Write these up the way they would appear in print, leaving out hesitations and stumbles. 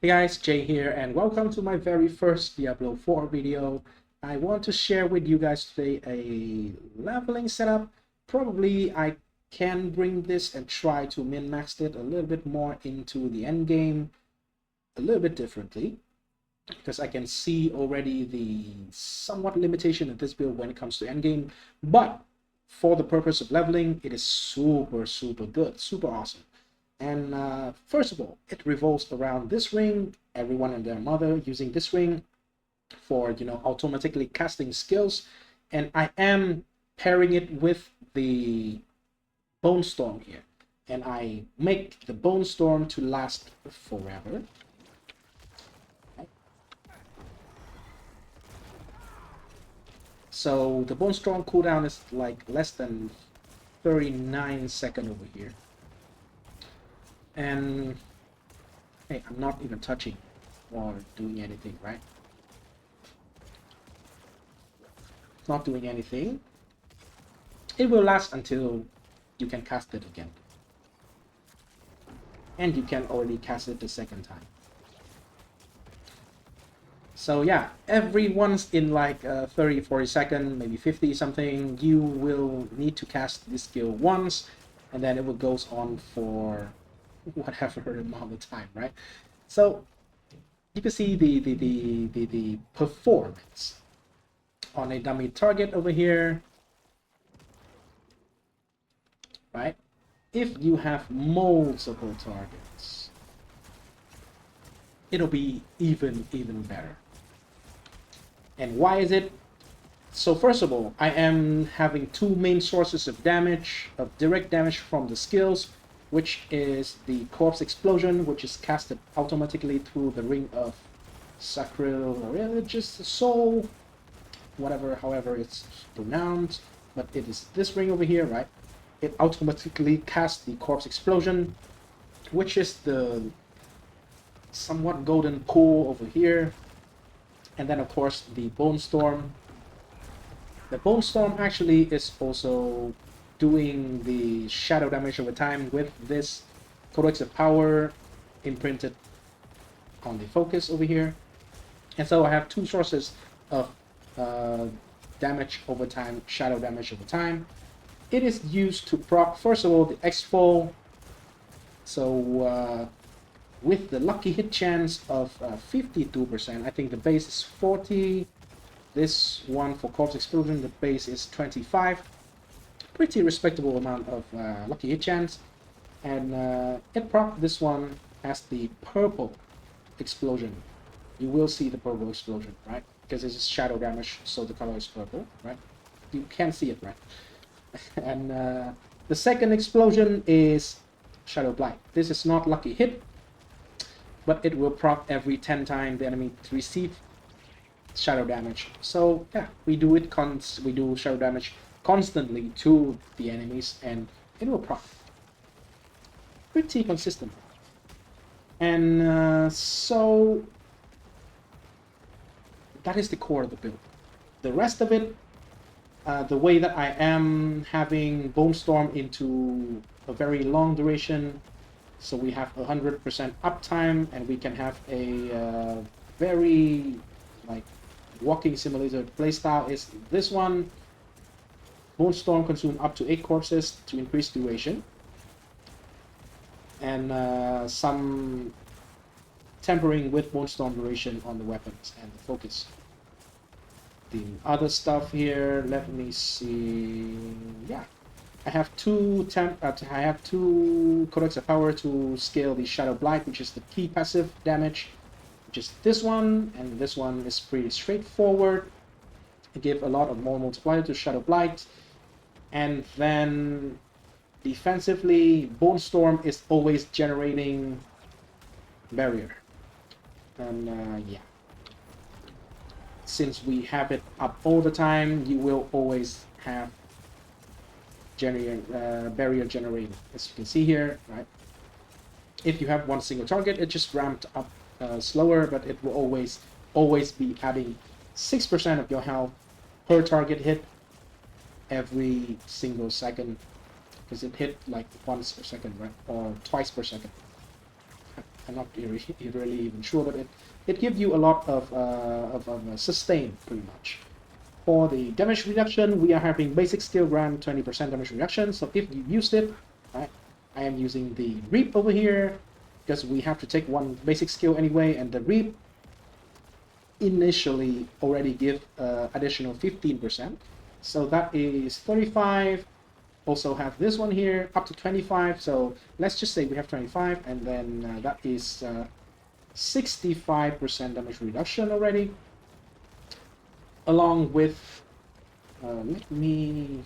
Hey guys, Jay here, and welcome to my very first Diablo 4 video. I want to share with you guys today a leveling setup. Probably I can bring this and try to min-max it a little bit more into the end game a little bit differently, because I can see already the somewhat limitation of this build when it comes to end game. But for the purpose of leveling, it is super good, super awesome. And first of all, it revolves around this ring, everyone and their mother using this ring for, automatically casting skills. And I am pairing it with the BoneStorm here. And I make the BoneStorm to last forever. So the BoneStorm cooldown is like less than 39 seconds over here. And hey, I'm not even touching or doing anything, right? Not doing anything. It will last until you can cast it again. And you can already cast it the second time. So yeah, every once in like 30, 40 seconds, maybe 50 something, you will need to cast this skill once, and then it will goes on for whatever amount of time, right? So you can see the performance on a dummy target over here, right? If you have multiple targets, it'll be even better. And why is it? So first of all, I am having two main sources of damage, of direct damage from the skills, which is the corpse explosion, which is casted automatically through the ring of sacrilegious soul, however it's pronounced, but it is this ring over here, right? It automatically casts the corpse explosion, which is the somewhat golden pool over here, and then of course the BoneStorm. The BoneStorm actually is also doing the shadow damage over time with this Codex of Power imprinted on the focus over here. And so I have two sources of damage over time, shadow damage over time. It is used to proc, first of all, the exfol. So with the lucky hit chance of 52%, I think the base is 40. This one for corpse explosion, the base is 25. Pretty respectable amount of lucky hit chance. And it proc this one as the purple explosion. You will see the purple explosion, right? Because this is shadow damage, so the color is purple, right? You can see it, right? And the second explosion is Shadow Blight. This is not lucky hit, but it will proc every 10 times the enemy receive shadow damage. So yeah, we do shadow damage constantly to the enemies, and it will proc. Pretty consistent. And so that is the core of the build. The rest of it, the way that I am having BoneStorm into a very long duration, so we have 100% uptime, and we can have a very like walking simulator playstyle is this one. BoneStorm consume up to 8 corpses to increase duration, and some tempering with BoneStorm duration on the weapons and the focus. The other stuff here, let me see. Yeah, I have two Codex of Power to scale the Shadow Blight, which is the key passive damage, which is this one, and this one is pretty straightforward. I give a lot of more multiplier to Shadow Blight, and then defensively, BoneStorm is always generating barrier, and yeah. Since we have it up all the time, you will always have barrier generated, as you can see here, right? If you have one single target, it just ramped up slower, but it will always be adding 6% of your health per target hit every single second, because it hit like once per second, right? Or twice per second. I'm not really even sure, but it gives you a lot of sustain, pretty much. For the damage reduction, we are having basic skill grant 20% damage reduction. So if you used it, right, I am using the Reap over here because we have to take one basic skill anyway, and the Reap initially already give additional 15%. So that is 35. Also have this one here up to 25. So let's just say we have 25, and then that is 65% damage reduction already. Along with, let me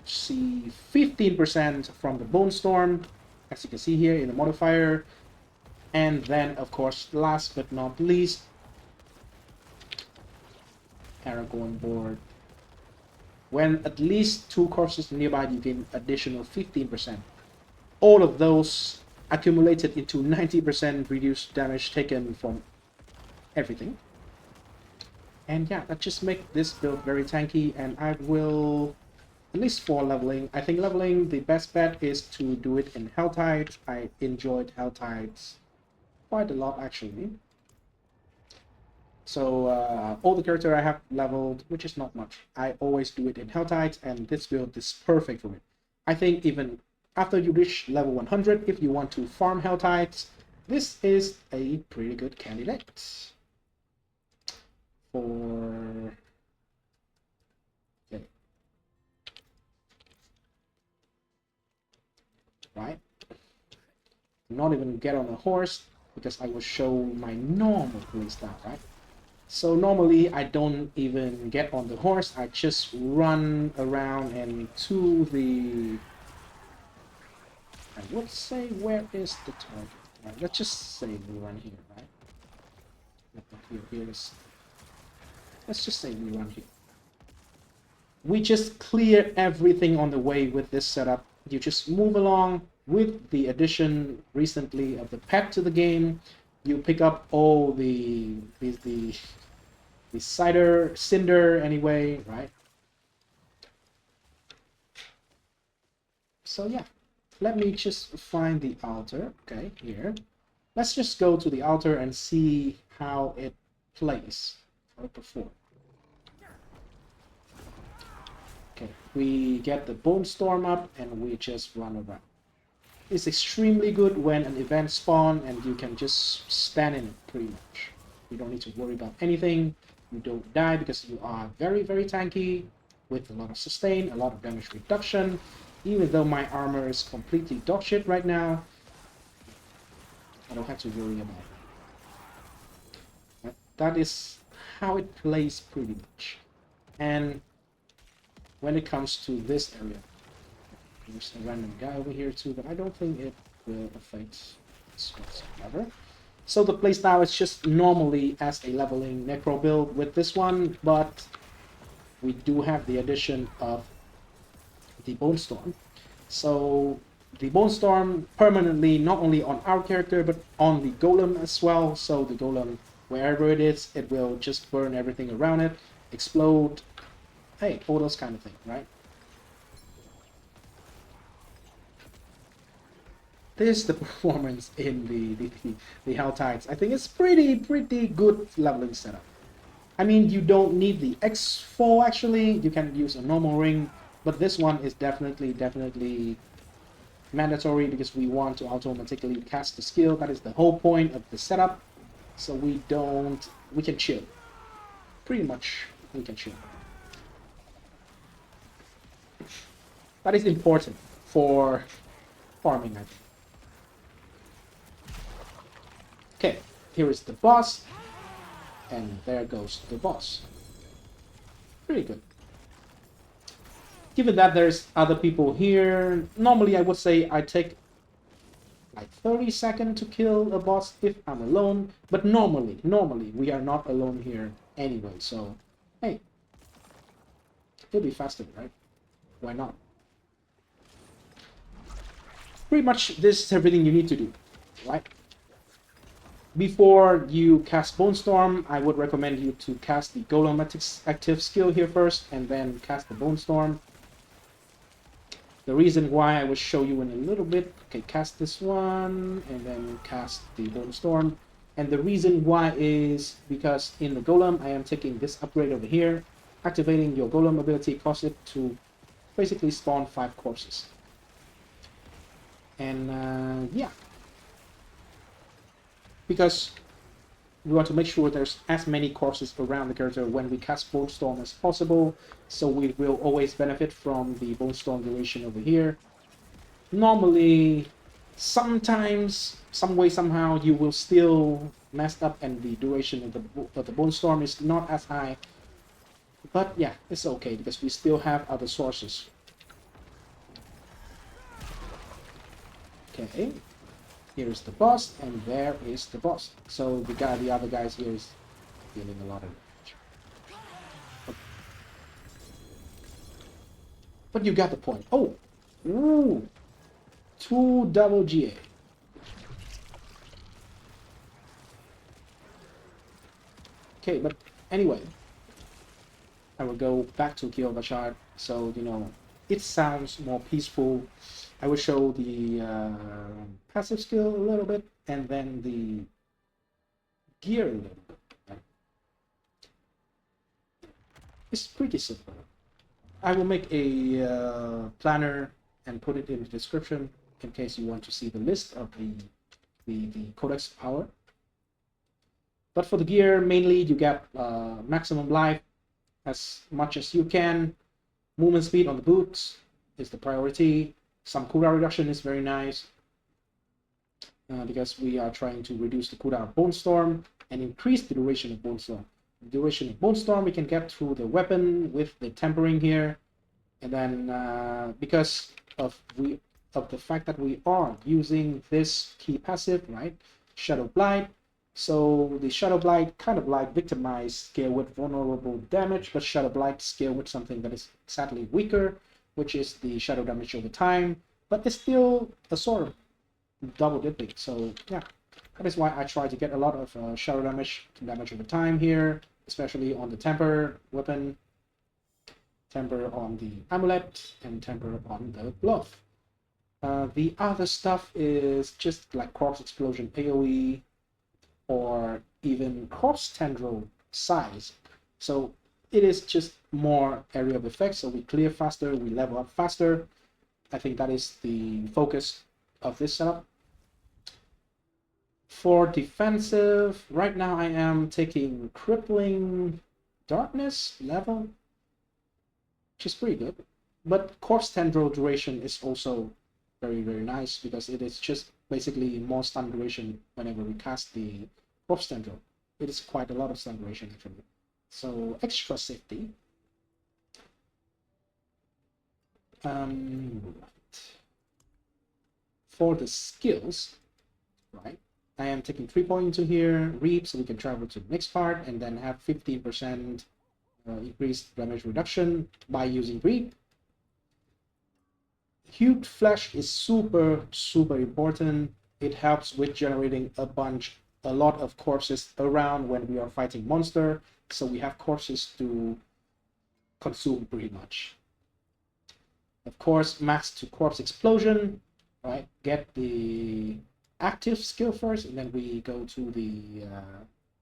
see, 15% from the BoneStorm, as you can see here in the modifier. And then, of course, last but not least, Paragon board. When at least 2 corpses nearby, you gain additional 15%. All of those accumulated into 90% reduced damage taken from everything. And yeah, that just makes this build very tanky, and I will, at least for leveling, I think leveling, the best bet is to do it in Helltide. I enjoyed Helltides quite a lot, actually. So all the character I have leveled, which is not much, I always do it in Helltide, and this build is perfect for it. I think even after you reach level 100, if you want to farm Helltides, this is a pretty good candidate. For okay. Right, not even get on a horse because I will show my normal playstyle, right? So normally I don't even get on the horse, I just run around and to the, I would say, where is the target? Right, let's just say we run here, right? Here is, let's just say we run here. We just clear everything on the way with this setup. You just move along. With the addition recently of the pet to the game, you pick up all the cinder anyway, right? So yeah, let me just find the altar. Okay, here. Let's just go to the altar and see how it plays, how it performs. Okay, we get the BoneStorm up and we just run around. It's extremely good when an event spawns and you can just stand in it, pretty much. You don't need to worry about anything. You don't die because you are very, very tanky with a lot of sustain, a lot of damage reduction. Even though my armor is completely dog shit right now, I don't have to worry about it. But that is how it plays pretty much. And when it comes to this area, there's a random guy over here too, but I don't think it will affect this whatsoever. So the playstyle is just normally as a leveling Necro build with this one, but we do have the addition of the BoneStorm. So the BoneStorm permanently not only on our character but on the Golem as well. So the Golem, wherever it is, it will just burn everything around it, explode, hey, all those kind of things, right? This is the performance in the Helltides. I think it's pretty good leveling setup. I mean, you don't need the X4 actually. You can use a normal ring, but this one is definitely mandatory because we want to automatically cast the skill. That is the whole point of the setup. So we can chill. Pretty much, we can chill. That is important for farming, I think. Okay, here is the boss, and there goes the boss. Pretty good. Given that there's other people here, normally I would say I take like 30 seconds to kill a boss if I'm alone, but normally we are not alone here anyway, so hey, it'll be faster, right? Why not? Pretty much this is everything you need to do, right? Before you cast BoneStorm, I would recommend you to cast the Golem active skill here first, and then cast the BoneStorm. The reason why I will show you in a little bit. Okay, cast this one and then cast the BoneStorm. And the reason why is because in the Golem I am taking this upgrade over here. Activating your Golem ability causes it to basically spawn 5 corpses. And yeah, because we want to make sure there's as many corpses around the character when we cast BoneStorm as possible, so we will always benefit from the BoneStorm duration over here. Normally, sometimes, some way, somehow, you will still mess up and the duration of the BoneStorm is not as high. But yeah, it's okay because we still have other sources. Okay. Here's the boss, and there is the boss. So the other guys here is dealing a lot of damage. But you got the point. Oh! Ooh! 2 double GA. Okay, but anyway. I will go back to Kill so, you know, it sounds more peaceful. I will show the passive skill a little bit, and then the gear a little bit. It's pretty simple. I will make a planner and put it in the description in case you want to see the list of the codex power. But for the gear, mainly you get maximum life as much as you can. Movement speed on the boots is the priority. Some cooldown reduction is very nice because we are trying to reduce the cooldown of BoneStorm and increase the duration of BoneStorm. The duration of BoneStorm we can get through the weapon with the tempering here, and then because of the fact that we are using this key passive, right, Shadow Blight. So the Shadow Blight kind of like victimized scale with vulnerable damage, but Shadow Blight scale with something that is sadly weaker, which is the shadow damage over time, but it's still a sort of double dipping. So yeah, that is why I try to get a lot of shadow damage over time here, especially on the temper weapon, temper on the amulet, and temper on the glove. The other stuff is just like corpse explosion AoE, or even corpse tendril size. So it is just more area of effect, so we clear faster, we level up faster. I think that is the focus of this setup. For defensive, right now I am taking Crippling Darkness level, which is pretty good. But Corpse Tendril duration is also very, very nice because it is just basically more stun duration whenever we cast the Corpse Tendril. It is quite a lot of stun duration actually. So extra safety. Right. For the skills, right, I am taking 3 points into here, Reap, so we can travel to the next part, and then have 15% increased damage reduction by using Reap. Hued Flesh is super, super important. It helps with generating a lot of corpses around when we are fighting monster, so we have corpses to consume pretty much. Of course, max to Corpse Explosion, right? Get the active skill first, and then we go to the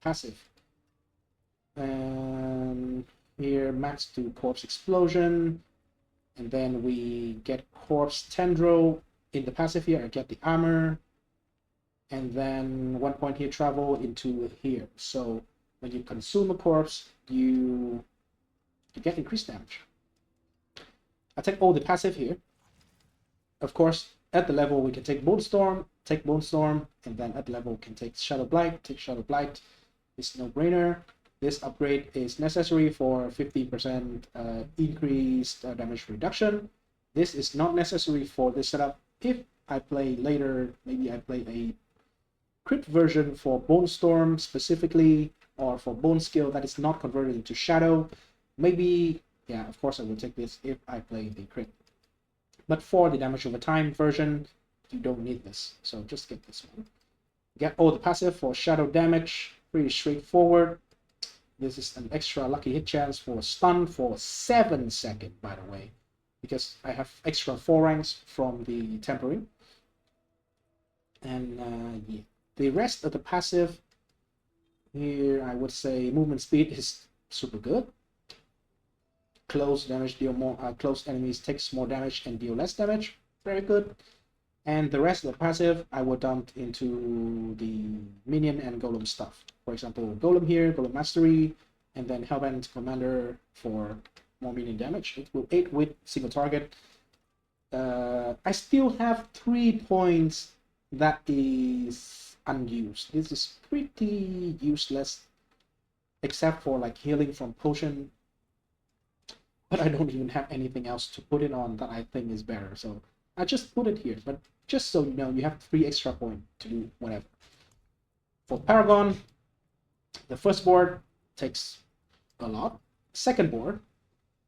passive. And here, max to Corpse Explosion, and then we get Corpse Tendril in the passive here, and get the armor, and then 1 point here, travel into here. So when you consume a corpse, you get increased damage. I take all the passive here. Of course, at the level we can take BoneStorm, and then at the level we can take Shadow Blight, It's no-brainer. This upgrade is necessary for 15% increased damage reduction. This is not necessary for this setup. If I play later, maybe I play a crit version for BoneStorm specifically, or for Bone Skill that is not converted into Shadow, maybe, yeah, of course I will take this if I play the crit. But for the damage over time version, you don't need this, so just get this one. Get all the passive for shadow damage, pretty straightforward. This is an extra lucky hit chance for stun for 7 seconds, by the way. because I have extra 4 ranks from the temporary. And yeah, the rest of the passive here, I would say movement speed is super good. Close damage deal more. Close enemies takes more damage and deal less damage. Very good. And the rest of the passive, I would dump into the minion and golem stuff. For example, golem here, golem mastery, and then hellbent commander for more minion damage. It will 8 with single target. I still have 3 points that is unused. This is pretty useless, except for like healing from potion. But I don't even have anything else to put it on that I think is better. So I just put it here. But just so you know, you have 3 extra points to do whatever. For Paragon, the first board takes a lot. Second board,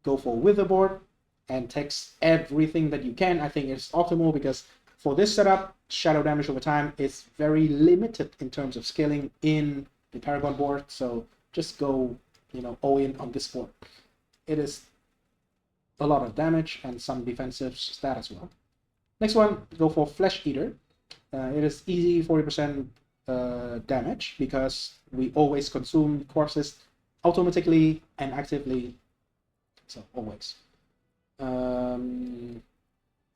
go for Witherboard and takes everything that you can. I think it's optimal because for this setup, shadow damage over time is very limited in terms of scaling in the Paragon board. So just go, all in on this board. It is a lot of damage and some defensive stat as well. Next one, go for Flesh Eater. It is easy 40% damage because we always consume corpses automatically and actively. So always. And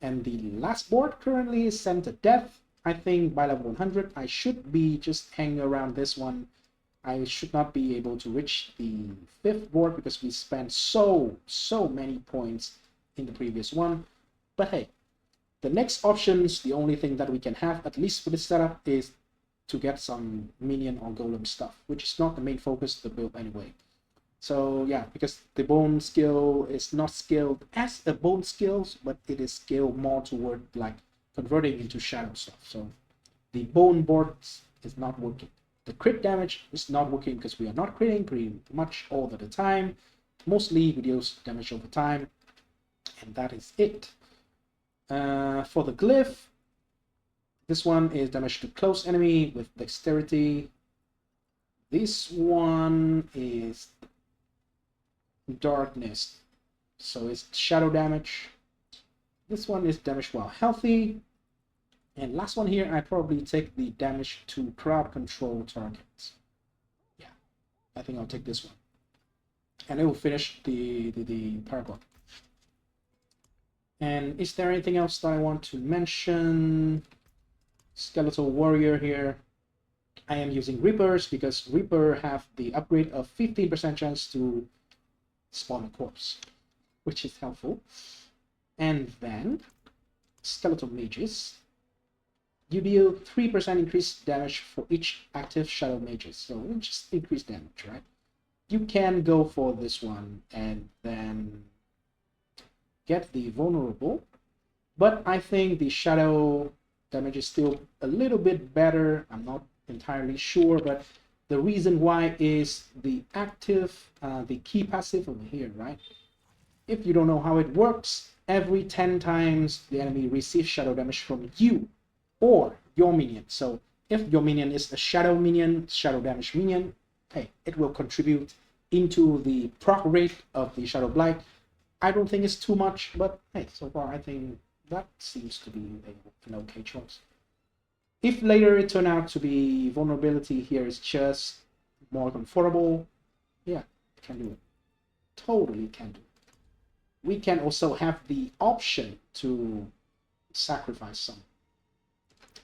the last board currently is Sent to Death. I think by level 100, I should be just hanging around this one. I should not be able to reach the 5th board because we spent so many points in the previous one. But hey, the next options, the only thing that we can have, at least for this setup, is to get some minion or golem stuff, which is not the main focus of the build anyway. So yeah, because the bone skill is not scaled as a bone skills, but it is scaled more toward like converting into shadow stuff. So the bone board is not working. The crit damage is not working because we are not critting pretty much all of the time. Mostly we deal damage over time, and that is it. For the glyph, this one is damage to close enemy with dexterity. This one is darkness, so it's shadow damage. This one is damage while healthy. And last one here, I probably take the damage to crowd control targets. Yeah, I think I'll take this one. And it will finish the Paragon. And is there anything else that I want to mention? Skeletal Warrior here. I am using Reapers because Reaper have the upgrade of 15% chance to spawn a corpse, which is helpful. And then Skeletal Mages. You deal 3% increased damage for each active Shadow Mages, so just increased damage, right? You can go for this one and then get the Vulnerable, but I think the Shadow damage is still a little bit better. I'm not entirely sure, but the reason why is the active, the key passive over here, right? If you don't know how it works, every 10 times the enemy receives shadow damage from you or your minion. So if your minion is a shadow minion, shadow damage minion, hey, it will contribute into the proc rate of the Shadow Blight. I don't think it's too much, but hey, so far I think that seems to be an okay choice. If later it turns out to be vulnerability here is just more comfortable, yeah, can do it. Totally can do it. We can also have the option to sacrifice some,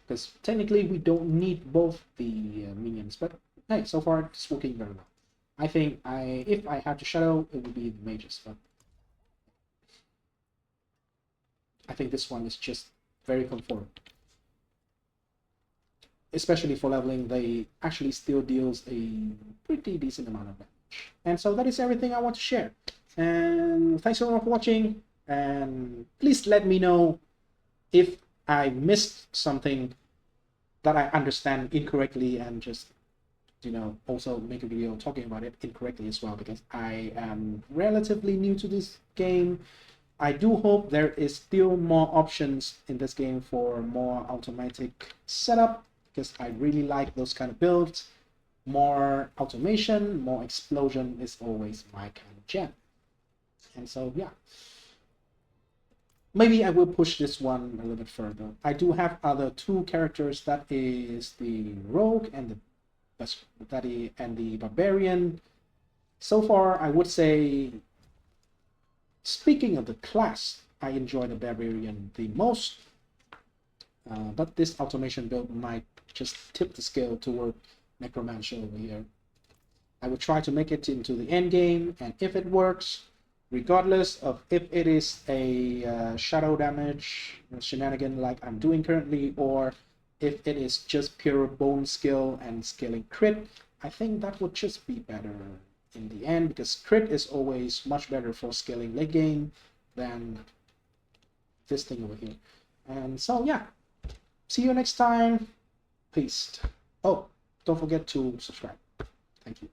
because technically we don't need both the minions, but hey, so far it's working very well. I think if I had to shadow, it would be the mages, but I think this one is just very comfortable. Especially for leveling, they actually still deals a pretty decent amount of damage. And so that is everything I want to share. And thanks so much for watching, and please let me know if I missed something that I understand incorrectly, and just also make a video talking about it incorrectly as well, because I am relatively new to this game. I do hope there is still more options in this game for more automatic setup, because I really like those kind of builds. More automation, more explosion is always my kind of jam. And so yeah, maybe I will push this one a little bit further. I do have other two characters, that is the rogue and the barbarian. So far, I would say, speaking of the class, I enjoy the barbarian the most. But this automation build might just tip the scale toward necromancer over here. I will try to make it into the end game, and if it works, regardless of if it is a shadow damage shenanigan like I'm doing currently, or if it is just pure bone skill and scaling crit, I think that would just be better in the end, because crit is always much better for scaling late game than this thing over here. And so yeah, see you next time. Peace. Oh, don't forget to subscribe. Thank you.